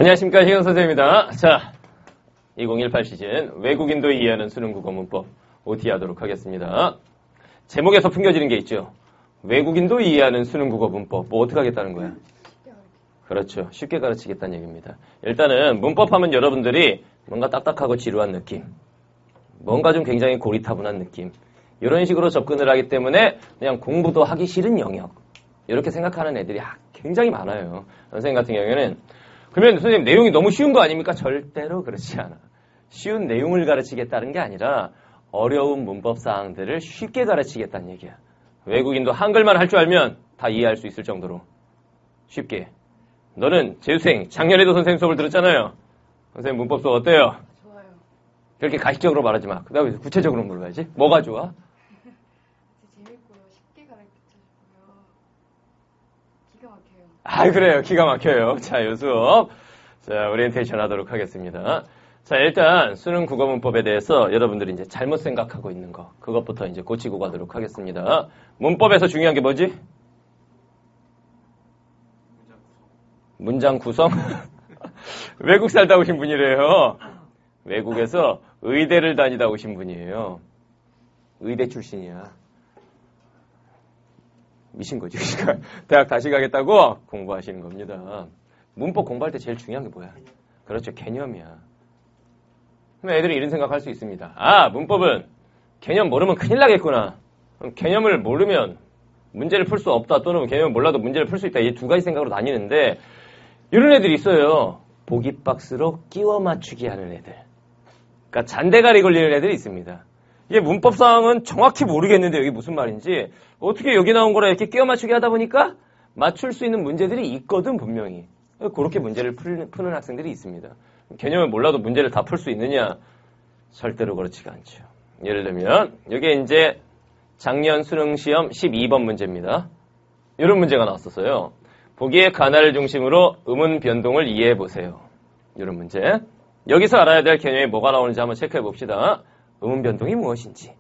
안녕하십니까, 희경 선생님입니다. 자, 2018 시즌 외국인도 이해하는 수능 국어 문법 OT 하도록 하겠습니다. 제목에서 풍겨지는 게 있죠. 외국인도 이해하는 수능 국어 문법. 뭐 어떻게 하겠다는 거야? 그렇죠. 쉽게 가르치겠다는 얘기입니다. 일단은 문법 하면 여러분들이 뭔가 딱딱하고 지루한 느낌, 뭔가 좀 굉장히 고리타분한 느낌, 이런 식으로 접근을 하기 때문에 그냥 공부도 하기 싫은 영역, 이렇게 생각하는 애들이 굉장히 많아요. 선생님 같은 경우에는 그러면 선생님 내용이 너무 쉬운 거 아닙니까? 절대로 그렇지 않아. 쉬운 내용을 가르치겠다는 게 아니라 어려운 문법 사항들을 쉽게 가르치겠다는 얘기야. 외국인도 한글만 할 줄 알면 다 이해할 수 있을 정도로 쉽게. 너는 재수생 작년에도 선생님 수업을 들었잖아요. 선생님 문법 수업 어때요? 좋아요. 그렇게 가식적으로 말하지 마. 그 다음에 구체적으로 물어봐야지. 뭐가 좋아? 재밌고요. 쉽게 가르쳐주고요. 기가 막혀요. 그래요. 기가 막혀요. 자, 요 수업. 자, 오리엔테이션 하도록 하겠습니다. 자, 일단 수능 국어 문법에 대해서 여러분들이 이제 잘못 생각하고 있는 거, 그것부터 이제 고치고 가도록 하겠습니다. 문법에서 중요한 게 뭐지? 문장 구성? 외국 살다 오신 분이래요. 외국에서 의대를 다니다 오신 분이에요. 의대 출신이야. 미신 거지. 그러니까 대학 다시 가겠다고 공부하시는 겁니다. 문법 공부할 때 제일 중요한 게 뭐야? 그렇죠. 개념이야. 그럼 애들이 이런 생각할 수 있습니다. 문법은 개념 모르면 큰일 나겠구나. 그럼 개념을 모르면 문제를 풀 수 없다. 또는 개념을 몰라도 문제를 풀 수 있다. 이 두 가지 생각으로 나뉘는데 이런 애들이 있어요. 보기 박스로 끼워 맞추기 하는 애들. 그러니까 잔대가리 걸리는 애들이 있습니다. 이게 문법상은 정확히 모르겠는데 여기 무슨 말인지 어떻게 여기 나온 거라 이렇게 끼워 맞추기 하다 보니까 맞출 수 있는 문제들이 있거든 분명히. 그렇게 문제를 푸는 학생들이 있습니다. 개념을 몰라도 문제를 다 풀 수 있느냐? 절대로 그렇지가 않죠. 예를 들면 여기에 이제 작년 수능 시험 12번 문제입니다. 이런 문제가 나왔었어요. 보기의 가나를 중심으로 음운 변동을 이해해 보세요. 이런 문제. 여기서 알아야 될 개념이 뭐가 나오는지 한번 체크해 봅시다. 음운 변동이 무엇인지.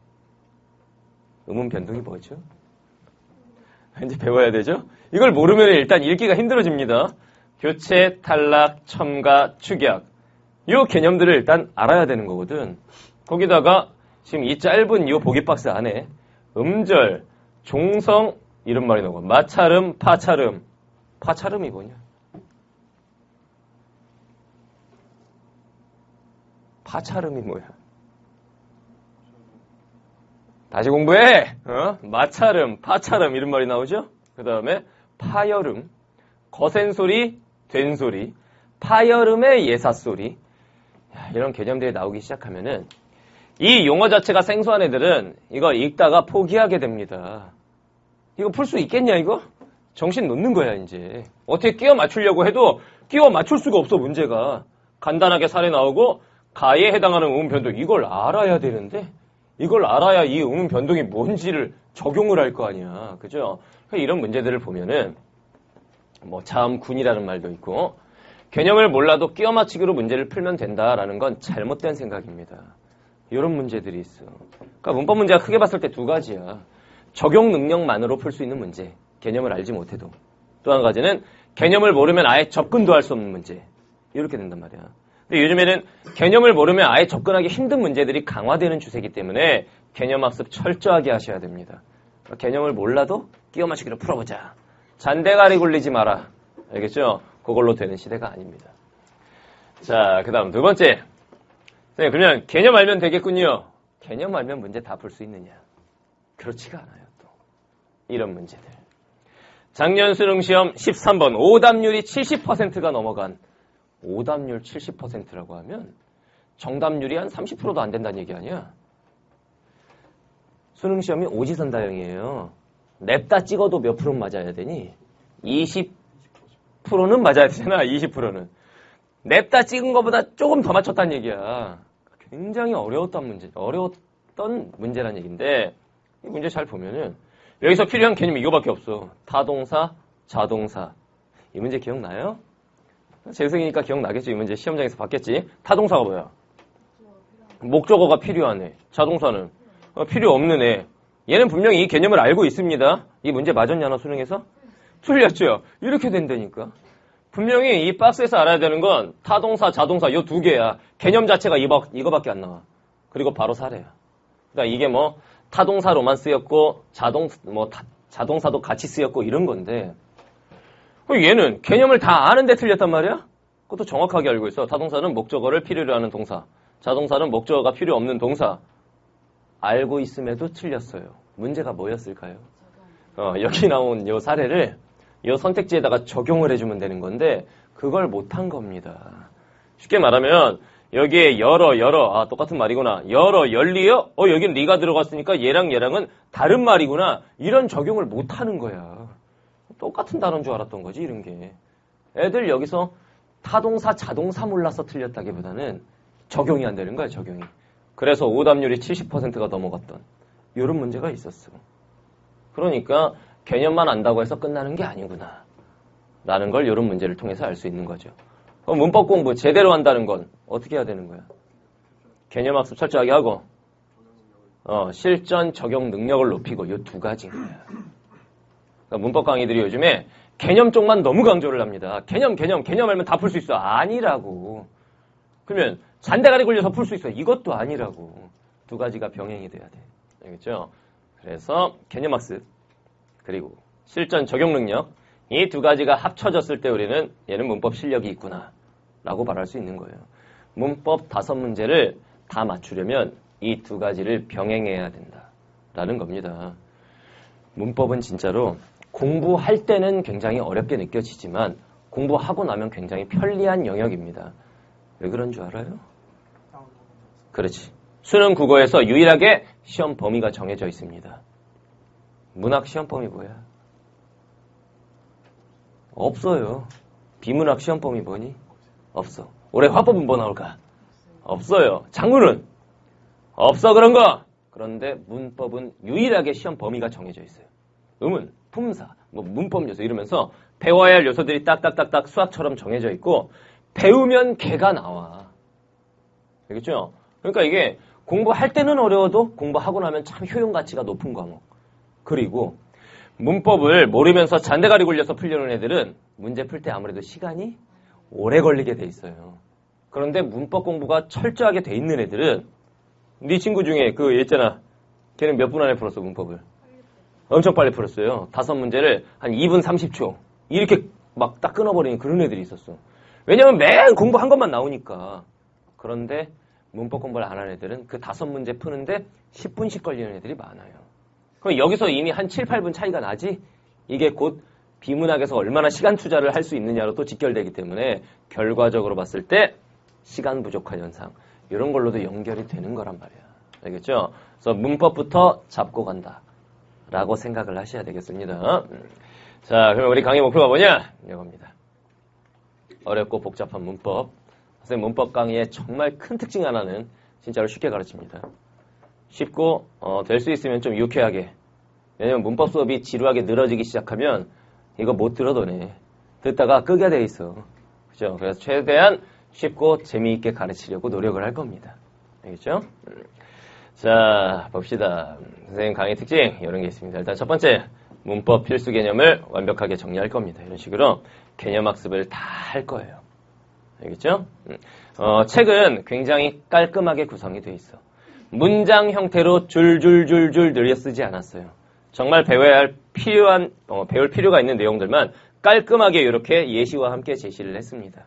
음운 변동이 뭐죠? 이제 배워야 되죠? 이걸 모르면 일단 읽기가 힘들어집니다. 교체, 탈락, 첨가, 축약. 이 개념들을 일단 알아야 되는 거거든. 거기다가 지금 이 짧은 이 보기 박스 안에 음절, 종성 이런 말이 나오고 마찰음, 파찰음. 파찰음이 뭐냐? 파찰음이 뭐야? 다시 공부해! 마찰음, 파찰음 이런 말이 나오죠? 그 다음에 파열음, 거센 소리, 된 소리, 파열음의 예사소리. 이런 개념들이 나오기 시작하면은 이 용어 자체가 생소한 애들은 이거 읽다가 포기하게 됩니다. 이거 풀 수 있겠냐 이거? 정신 놓는 거야 이제. 어떻게 끼워 맞추려고 해도 끼워 맞출 수가 없어 문제가. 간단하게 사례 나오고 가에 해당하는 음운 변동 이걸 알아야 되는데 이걸 알아야 이 음운 변동이 뭔지를 적용을 할 거 아니야. 그죠? 이런 문제들을 보면은 뭐 자음군이라는 말도 있고 개념을 몰라도 끼워 맞추기로 문제를 풀면 된다라는 건 잘못된 생각입니다. 이런 문제들이 있어. 그러니까 문법 문제가 크게 봤을 때 두 가지야. 적용 능력만으로 풀 수 있는 문제. 개념을 알지 못해도. 또 한 가지는 개념을 모르면 아예 접근도 할 수 없는 문제. 이렇게 된단 말이야. 근데 요즘에는 개념을 모르면 아예 접근하기 힘든 문제들이 강화되는 추세이기 때문에 개념 학습 철저하게 하셔야 됩니다. 그러니까 개념을 몰라도 끼워 맞추기로 풀어보자. 잔대가리 굴리지 마라. 알겠죠? 그걸로 되는 시대가 아닙니다. 자, 그 다음 두 번째. 네, 그러면 개념 알면 되겠군요. 개념 알면 문제 다 풀 수 있느냐? 그렇지가 않아요, 또. 이런 문제들. 작년 수능 시험 13번 오답률이 70%가 넘어간 오답률 70%라고 하면 정답률이 한 30%도 안 된다는 얘기 아니야? 수능 시험이 오지선다형이에요. 냅다 찍어도 몇 프로 맞아야 되니? 20%는 맞아야 되잖아, 20%는. 냅다 찍은 것보다 조금 더 맞췄다는 얘기야. 굉장히 어려웠던 문제란 얘기인데 이 문제 잘 보면은 여기서 필요한 개념이 이거밖에 없어. 타동사, 자동사. 이 문제 기억나요? 재수생이니까 기억나겠지. 이 문제 시험장에서 봤겠지. 타동사가 뭐야? 목적어가 필요한 애. 자동사는 필요 없는 애. 얘는 분명히 이 개념을 알고 있습니다. 이 문제 맞았냐나 수능에서? 틀렸죠. 이렇게 된다니까. 분명히 이 박스에서 알아야 되는 건 타동사, 자동사 요 두 개야. 개념 자체가 이거밖에 안 나와. 그리고 바로 사례야. 그러니까 이게 뭐 타동사로만 쓰였고 자동사도 같이 쓰였고 이런 건데 얘는 개념을 다 아는데 틀렸단 말이야? 그것도 정확하게 알고 있어. 타동사는 목적어를 필요로 하는 동사. 자동사는 목적어가 필요 없는 동사. 알고 있음에도 틀렸어요. 문제가 뭐였을까요? 여기 나온 요 사례를 요 선택지에다가 적용을 해주면 되는 건데 그걸 못한 겁니다. 쉽게 말하면 여기에 열어 똑같은 말이구나. 열어 열리요? 여긴 리가 들어갔으니까 얘랑은 다른 말이구나. 이런 적용을 못하는 거야. 똑같은 단어인 줄 알았던 거지 이런 게. 애들 여기서 타동사 자동사 몰라서 틀렸다기보다는 적용이 안 되는 거야 적용이. 그래서 오답률이 70%가 넘어갔던 이런 문제가 있었어. 그러니까 개념만 안다고 해서 끝나는 게 아니구나 라는 걸 이런 문제를 통해서 알 수 있는 거죠. 그럼 문법 공부 제대로 한다는 건 어떻게 해야 되는 거야? 개념 학습 철저하게 하고 실전 적용 능력을 높이고 이 두 가지인 거야. 그러니까 문법 강의들이 요즘에 개념 쪽만 너무 강조를 합니다. 개념 알면 다 풀 수 있어. 아니라고. 그러면 잔대가리 굴려서 풀 수 있어. 이것도 아니라고. 두 가지가 병행이 돼야 돼. 알겠죠? 그래서 개념 학습 그리고 실전 적용 능력 이 두 가지가 합쳐졌을 때 우리는 얘는 문법 실력이 있구나 라고 말할 수 있는 거예요. 문법 5문제를 다 맞추려면 이 두 가지를 병행해야 된다 라는 겁니다. 문법은 진짜로 공부할 때는 굉장히 어렵게 느껴지지만 공부하고 나면 굉장히 편리한 영역입니다. 왜 그런 줄 알아요? 그렇지. 수능 국어에서 유일하게 시험 범위가 정해져 있습니다. 문학 시험 범위 뭐야? 없어요. 비문학 시험 범위 뭐니? 없어. 올해 화법은 뭐 나올까? 없어요. 장문은? 없어 그런 거. 그런데 문법은 유일하게 시험 범위가 정해져 있어요. 음은, 품사, 문법 요소 이러면서 배워야 할 요소들이 딱딱딱딱 수학처럼 정해져 있고 배우면 개가 나와. 알겠죠? 그러니까 이게 공부할 때는 어려워도 공부하고 나면 참 효용 가치가 높은 과목. 그리고 문법을 모르면서 잔대가리 굴려서 풀려는 애들은 문제 풀 때 아무래도 시간이 오래 걸리게 돼 있어요. 그런데 문법 공부가 철저하게 돼 있는 애들은 네 친구 중에 그 있잖아. 걔는 몇 분 안에 풀었어 문법을. 엄청 빨리 풀었어요. 5문제를 한 2분 30초. 이렇게 막 딱 끊어버리는 그런 애들이 있었어. 왜냐면 매일 공부한 것만 나오니까. 그런데 문법 공부를 안 하는 애들은 그 5문제 푸는데 10분씩 걸리는 애들이 많아요. 그럼 여기서 이미 한 7, 8분 차이가 나지? 이게 곧 비문학에서 얼마나 시간 투자를 할 수 있느냐로 또 직결되기 때문에 결과적으로 봤을 때 시간 부족한 현상 이런 걸로도 연결이 되는 거란 말이야. 알겠죠? 그래서 문법부터 잡고 간다 라고 생각을 하셔야 되겠습니다. 자, 그럼 우리 강의 목표가 뭐냐? 이겁니다. 어렵고 복잡한 문법. 선생님 문법 강의의 정말 큰 특징 하나는 진짜로 쉽게 가르칩니다. 쉽고 될 수 있으면 좀 유쾌하게. 왜냐면 문법 수업이 지루하게 늘어지기 시작하면 이거 못 들어도네. 듣다가 끄게 돼 있어. 그죠? 그래서 최대한 쉽고 재미있게 가르치려고 노력을 할 겁니다. 알겠죠? 자, 봅시다. 선생님 강의 특징 이런 게 있습니다. 일단 첫 번째, 문법 필수 개념을 완벽하게 정리할 겁니다. 이런 식으로 개념 학습을 다 할 거예요. 알겠죠? 책은 굉장히 깔끔하게 구성이 돼 있어. 문장 형태로 줄줄줄줄 늘려 쓰지 않았어요. 정말 배울 필요가 있는 내용들만 깔끔하게 이렇게 예시와 함께 제시를 했습니다.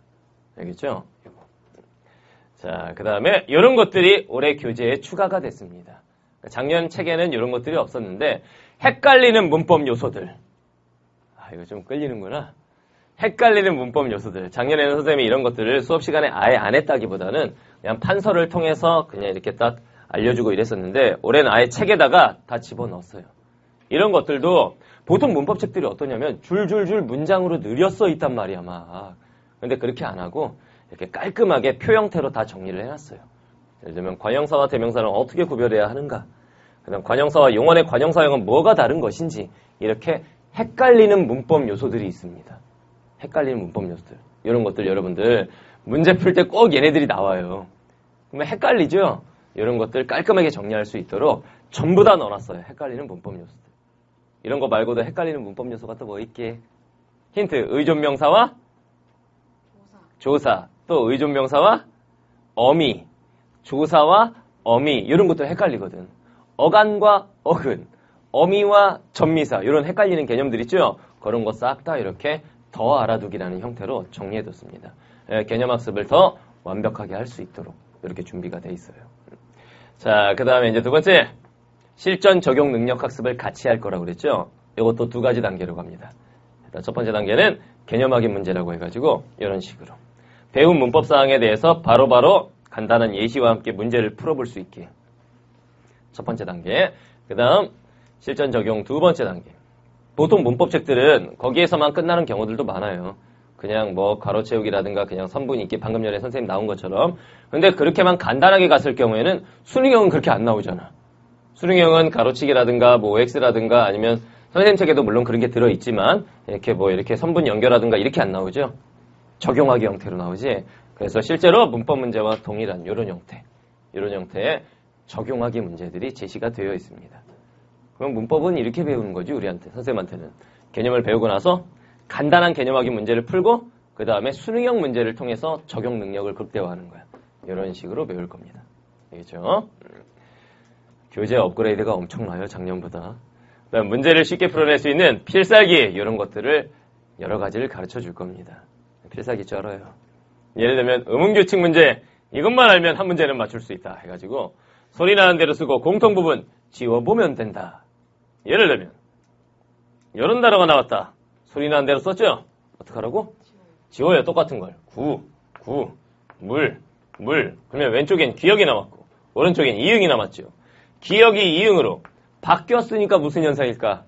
알겠죠? 자, 그 다음에 이런 것들이 올해 교재에 추가가 됐습니다. 작년 책에는 이런 것들이 없었는데 헷갈리는 문법 요소들. 이거 좀 끌리는구나. 헷갈리는 문법 요소들. 작년에는 선생님이 이런 것들을 수업 시간에 아예 안 했다기보다는 그냥 판서를 통해서 그냥 이렇게 딱 알려주고 이랬었는데 올해는 아예 책에다가 다 집어넣었어요. 이런 것들도 보통 문법책들이 어떠냐면 줄줄줄 문장으로 늘려 써 있단 말이야 막. 근데 그렇게 안 하고 이렇게 깔끔하게 표 형태로 다 정리를 해놨어요. 예를 들면 관형사와 대명사를 어떻게 구별해야 하는가, 그다음 관형사와 용언의 관형사형은 뭐가 다른 것인지, 이렇게 헷갈리는 문법 요소들이 있습니다. 헷갈리는 문법 요소들. 이런 것들 여러분들 문제 풀 때 꼭 얘네들이 나와요. 그러면 헷갈리죠? 이런 것들 깔끔하게 정리할 수 있도록 전부 다 넣어놨어요. 헷갈리는 문법 요소들. 이런 거 말고도 헷갈리는 문법 요소가 또 뭐 있게? 힌트, 의존명사와 조사, 또 의존명사와 어미, 조사와 어미 이런 것도 헷갈리거든. 어간과 어근, 어미와 전미사 이런 헷갈리는 개념들 있죠? 그런 거 싹 다 이렇게 더 알아두기라는 형태로 정리해뒀습니다. 개념학습을 더 완벽하게 할 수 있도록 이렇게 준비가 돼 있어요. 자, 그 다음에 이제 두 번째, 실전 적용 능력 학습을 같이 할 거라고 그랬죠? 이것도 두 가지 단계로 갑니다. 일단 첫 번째 단계는 개념 확인 문제라고 해가지고 이런 식으로 배운 문법 사항에 대해서 바로바로 간단한 예시와 함께 문제를 풀어볼 수 있게. 첫 번째 단계. 그 다음 실전 적용 두 번째 단계. 보통 문법책들은 거기에서만 끝나는 경우들도 많아요. 그냥 뭐 괄호 채우기라든가 그냥 선분 읽기 방금 전에 선생님 나온 것처럼. 근데 그렇게만 간단하게 갔을 경우에는 수능형은 그렇게 안 나오잖아. 수능형은 가로치기라든가 뭐 OX라든가 아니면 선생님 책에도 물론 그런 게 들어있지만 이렇게 뭐 이렇게 선분 연결하든가 이렇게 안 나오죠. 적용하기 형태로 나오지. 그래서 실제로 문법 문제와 동일한 이런 형태의 적용하기 문제들이 제시가 되어 있습니다. 그럼 문법은 이렇게 배우는 거지 우리한테 선생님한테는 개념을 배우고 나서 간단한 개념하기 문제를 풀고 그 다음에 수능형 문제를 통해서 적용 능력을 극대화하는 거야. 이런 식으로 배울 겁니다. 알겠죠? 교재 업그레이드가 엄청나요 작년보다. 그다음 문제를 쉽게 풀어낼 수 있는 필살기 이런 것들을 여러 가지를 가르쳐 줄 겁니다. 필살기 쩔어요. 예를 들면 의문규칙 문제 이것만 알면 한 문제는 맞출 수 있다 해가지고 소리 나는 대로 쓰고 공통 부분 지워보면 된다. 예를 들면 이런 단어가 나왔다. 소리 나는 대로 썼죠? 어떡하라고? 지워요. 똑같은 걸. 물. 그러면 왼쪽엔 기억이 남았고 오른쪽엔 이응이 남았죠. 기억이 이응으로 바뀌었으니까 무슨 현상일까?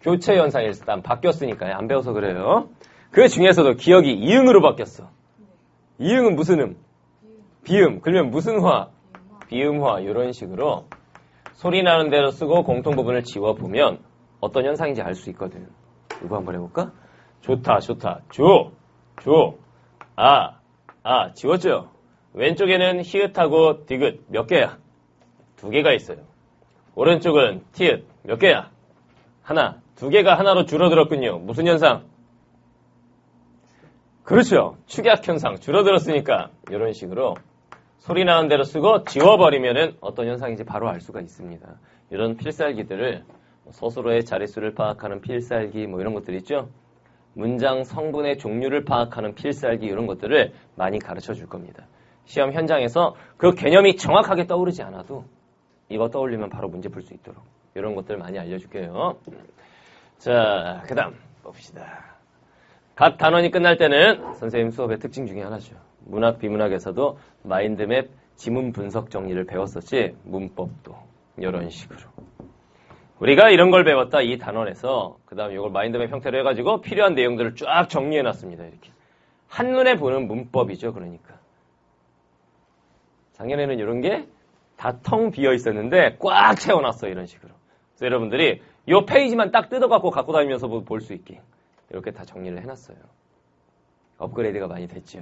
교체 현상일단 바뀌었으니까요. 안 배워서 그래요. 그 중에서도 기억이 이응으로 바뀌었어. 이응은 무슨 음? 비음. 그러면 무슨 화? 비음화. 이런 식으로 소리 나는 대로 쓰고 공통 부분을 지워보면 어떤 현상인지 알 수 있거든. 이거 한번 해볼까? 좋다. 지웠죠? 왼쪽에는 히읗하고 디귿 몇 개야? 두 개가 있어요. 오른쪽은 티읕 몇 개야? 하나. 두 개가 하나로 줄어들었군요. 무슨 현상? 그렇죠. 축약 현상. 줄어들었으니까 이런 식으로 소리 나는 대로 쓰고 지워버리면은 어떤 현상인지 바로 알 수가 있습니다. 이런 필살기들을 서술어의 자릿수를 파악하는 필살기 뭐 이런 것들 있죠. 문장 성분의 종류를 파악하는 필살기 이런 것들을 많이 가르쳐 줄 겁니다. 시험 현장에서 그 개념이 정확하게 떠오르지 않아도 이거 떠올리면 바로 문제 풀 수 있도록 이런 것들 많이 알려줄게요. 자, 그 다음 봅시다. 각 단원이 끝날 때는 선생님 수업의 특징 중에 하나죠. 문학, 비문학에서도 마인드맵, 지문 분석 정리를 배웠었지 문법도 이런 식으로. 우리가 이런 걸 배웠다 이 단원에서 그 다음 이걸 마인드맵 형태로 해가지고 필요한 내용들을 쫙 정리해놨습니다. 이렇게 한눈에 보는 문법이죠. 그러니까 작년에는 이런 게 다 텅 비어 있었는데 꽉 채워놨어 이런 식으로. 그래서 여러분들이 이 페이지만 딱 뜯어갖고 갖고 다니면서 볼 수 있게 이렇게 다 정리를 해놨어요. 업그레이드가 많이 됐죠.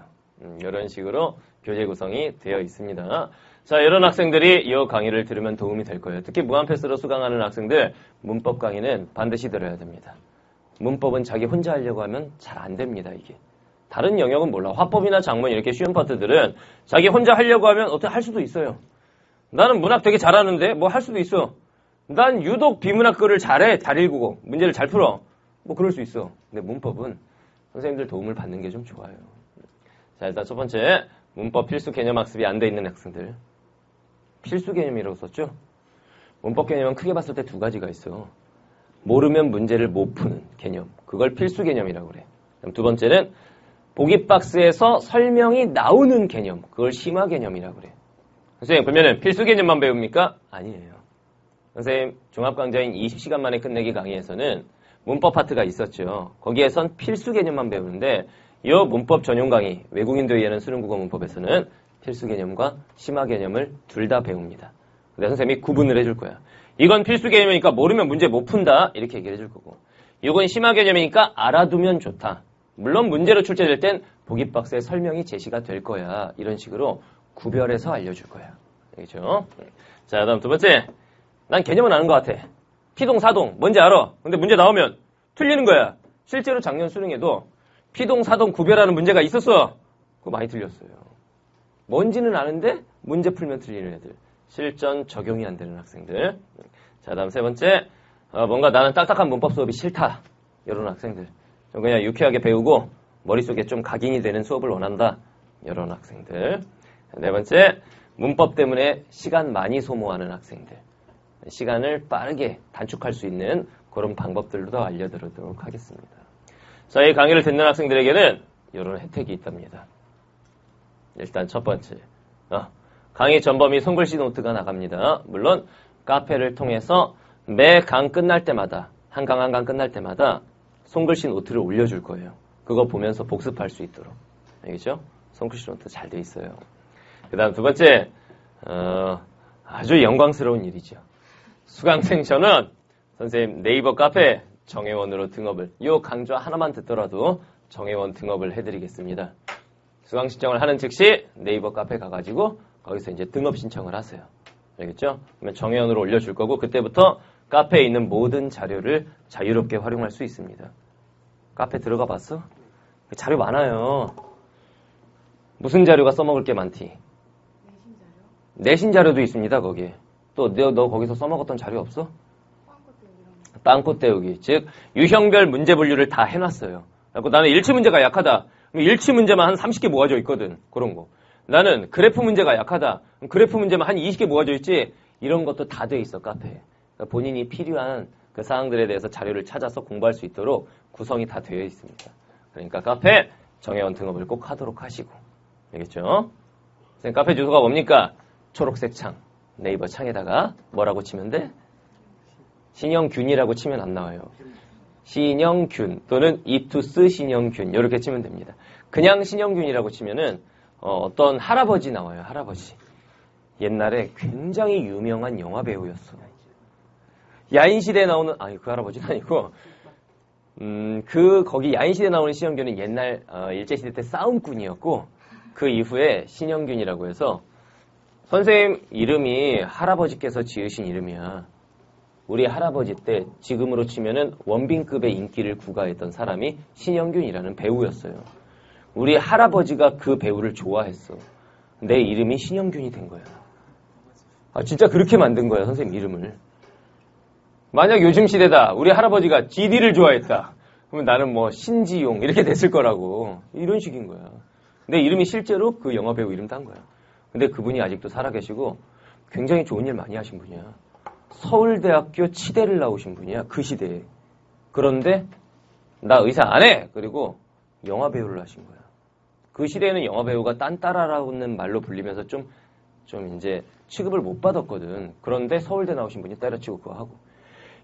이런 식으로 교재 구성이 되어 있습니다. 자, 이런 학생들이 이 강의를 들으면 도움이 될 거예요. 특히 무한패스로 수강하는 학생들 문법 강의는 반드시 들어야 됩니다. 문법은 자기 혼자 하려고 하면 잘 안 됩니다. 이게 다른 영역은 몰라. 화법이나 작문 이렇게 쉬운 파트들은 자기 혼자 하려고 하면 어떻게 할 수도 있어요. 나는 문학 되게 잘하는데 뭐 할 수도 있어. 난 유독 비문학 거를 잘해. 잘 읽고 문제를 잘 풀어. 뭐 그럴 수 있어. 근데 문법은 선생님들 도움을 받는 게 좀 좋아요. 자, 일단 첫 번째 문법 필수 개념 학습이 안 돼 있는 학생들. 필수 개념이라고 썼죠? 문법 개념은 크게 봤을 때 두 가지가 있어. 모르면 문제를 못 푸는 개념. 그걸 필수 개념이라고 그래. 그럼 두 번째는 보기 박스에서 설명이 나오는 개념. 그걸 심화 개념이라고 그래. 선생님, 그러면은 필수 개념만 배웁니까? 아니에요. 선생님, 종합강좌인 20시간 만에 끝내기 강의에서는 문법 파트가 있었죠. 거기에선 필수 개념만 배우는데 이 문법 전용 강의, 외국인도 이해하는 수능국어 문법에서는 필수 개념과 심화 개념을 둘 다 배웁니다. 근데 선생님이 구분을 해줄 거야. 이건 필수 개념이니까 모르면 문제 못 푼다. 이렇게 얘기를 해줄 거고. 이건 심화 개념이니까 알아두면 좋다. 물론 문제로 출제될 땐 보기 박스에 설명이 제시가 될 거야. 이런 식으로 구별해서 알려줄 거야. 알겠죠? 자, 다음 두 번째. 난 개념은 아는 것 같아. 피동, 사동, 뭔지 알아. 근데 문제 나오면 틀리는 거야. 실제로 작년 수능에도 피동, 사동 구별하는 문제가 있었어. 그거 많이 틀렸어요. 뭔지는 아는데 문제 풀면 틀리는 애들. 실전 적용이 안 되는 학생들. 자, 다음 세 번째. 뭔가 나는 딱딱한 문법 수업이 싫다. 이런 학생들. 좀 그냥 유쾌하게 배우고 머릿속에 좀 각인이 되는 수업을 원한다. 이런 학생들. 네 번째. 문법 때문에 시간 많이 소모하는 학생들. 시간을 빠르게 단축할 수 있는 그런 방법들도 알려드리도록 하겠습니다. 저희 강의를 듣는 학생들에게는 이런 혜택이 있답니다. 일단 첫 번째. 강의 전범위 손글씨 노트가 나갑니다. 물론 카페를 통해서 매 강 끝날 때마다 한 강 끝날 때마다 손글씨 노트를 올려줄 거예요. 그거 보면서 복습할 수 있도록. 알겠죠? 손글씨 노트 잘 돼 있어요. 그 다음 두 번째. 아주 영광스러운 일이죠. 수강생 전원 선생님 네이버 카페 정회원으로 등업을 요 강좌 하나만 듣더라도 정회원 등업을 해드리겠습니다. 수강 신청을 하는 즉시 네이버 카페 가가지고 거기서 이제 등업 신청을 하세요. 알겠죠? 그러면 정회원으로 올려줄 거고 그때부터 카페에 있는 모든 자료를 자유롭게 활용할 수 있습니다. 카페 들어가 봤어? 자료 많아요. 무슨 자료가 써먹을 게 많디? 내신 자료? 내신 자료도 있습니다. 거기에. 또 너 거기서 써먹었던 자료 없어? 빵꾸 때우기 이런 거. 빵꾸 때우기. 즉 유형별 문제 분류를 다 해놨어요. 그리고 나는 일치 문제가 약하다. 그럼 일치 문제만 한 30개 모아져 있거든. 그런 거. 나는 그래프 문제가 약하다. 그럼 그래프 문제만 한 20개 모아져 있지. 이런 것도 다 돼 있어. 카페에. 그러니까 본인이 필요한 그 사항들에 대해서 자료를 찾아서 공부할 수 있도록 구성이 다 되어 있습니다. 그러니까 카페 정회원 등업을 꼭 하도록 하시고. 알겠죠? 선생님 카페 주소가 뭡니까? 초록색 창. 네이버 창에다가 뭐라고 치면 돼? 신영균이라고 치면 안 나와요. 신영균 또는 이투스 신영균 이렇게 치면 됩니다. 그냥 신영균이라고 치면은 어떤 할아버지 나와요. 할아버지. 옛날에 굉장히 유명한 영화 배우였어. 야인시대에 나오는 그 할아버지는 아니고 거기 야인시대에 나오는 신영균은 옛날 일제시대 때 싸움꾼이었고 그 이후에 신영균이라고 해서 선생님 이름이 할아버지께서 지으신 이름이야. 우리 할아버지 때 지금으로 치면은 원빈급의 인기를 구가했던 사람이 신영균이라는 배우였어요. 우리 할아버지가 그 배우를 좋아했어. 내 이름이 신영균이 된 거야. 진짜 그렇게 만든 거야, 선생님 이름을. 만약 요즘 시대다. 우리 할아버지가 GD를 좋아했다. 그러면 나는 뭐 신지용 이렇게 됐을 거라고. 이런 식인 거야. 내 이름이 실제로 그 영화 배우 이름 딴 거야. 근데 그분이 아직도 살아계시고 굉장히 좋은 일 많이 하신 분이야. 서울대학교 치대를 나오신 분이야. 그 시대에. 그런데 나 의사 안 해. 그리고 영화 배우를 하신 거야. 그 시대에는 영화 배우가 딴따라라는 말로 불리면서 좀 이제 취급을 못 받았거든. 그런데 서울대 나오신 분이 때려치고 그거 하고.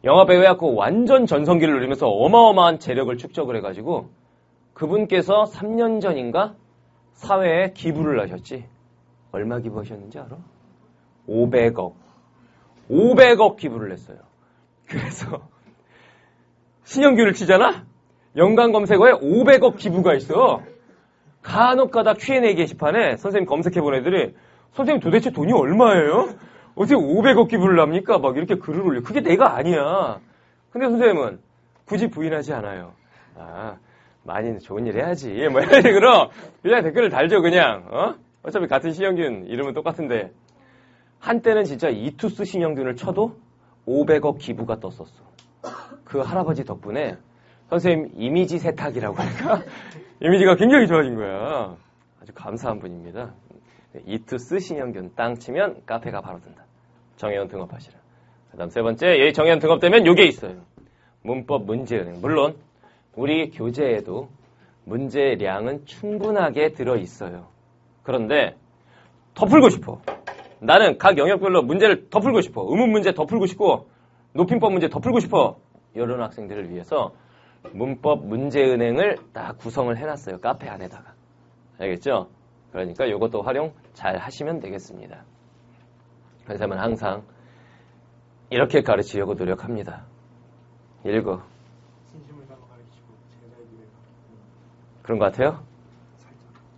영화 배우 해갖고 완전 전성기를 누리면서 어마어마한 재력을 축적을 해가지고 그분께서 3년 전인가 사회에 기부를 하셨지. 얼마 기부하셨는지 알아? 500억. 500억 기부를 했어요. 그래서 신영균을 치잖아? 연관 검색어에 500억 기부가 있어. 간혹가다 Q&A 게시판에 선생님 검색해본 애들이 선생님 도대체 돈이 얼마예요? 어떻게 500억 기부를 합니까? 막 이렇게 글을 올려. 그게 내가 아니야. 근데 선생님은 굳이 부인하지 않아요. 많이 좋은 일 해야지. 뭐 이런 식으로 그냥 댓글을 달죠, 그냥. 어차피 같은 신영균 이름은 똑같은데. 한때는 진짜 이투스 신영균을 쳐도 500억 기부가 떴었어. 그 할아버지 덕분에 선생님 이미지 세탁이라고 할까? 이미지가 굉장히 좋아진 거야. 아주 감사한 분입니다. 이투스 신영균 땅 치면 카페가 바로 든다. 정회원 등업하시라. 그 다음 세 번째, 정회원 등업되면 요게 있어요. 문법 문제은행. 물론 우리 교재에도 문제량은 충분하게 들어있어요. 그런데 더 풀고 싶어. 나는 각 영역별로 문제를 더 풀고 싶어. 의문 문제 더 풀고 싶고 높임법 문제 더 풀고 싶어. 이런 학생들을 위해서 문법 문제은행을 딱 구성을 해놨어요. 카페 안에다가. 알겠죠? 그러니까 이것도 활용 잘 하시면 되겠습니다. 선생님은 항상 이렇게 가르치려고 노력합니다. 읽어. 진심을 담아 가르치고 제자의 미래가 그런 것 같아요?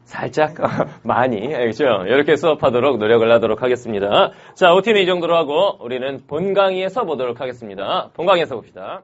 살짝? 많이. 알겠죠? 이렇게 수업하도록 노력을 하도록 하겠습니다. 자, OT는 이 정도로 하고 우리는 본강의에서 보도록 하겠습니다. 본강의에서 봅시다.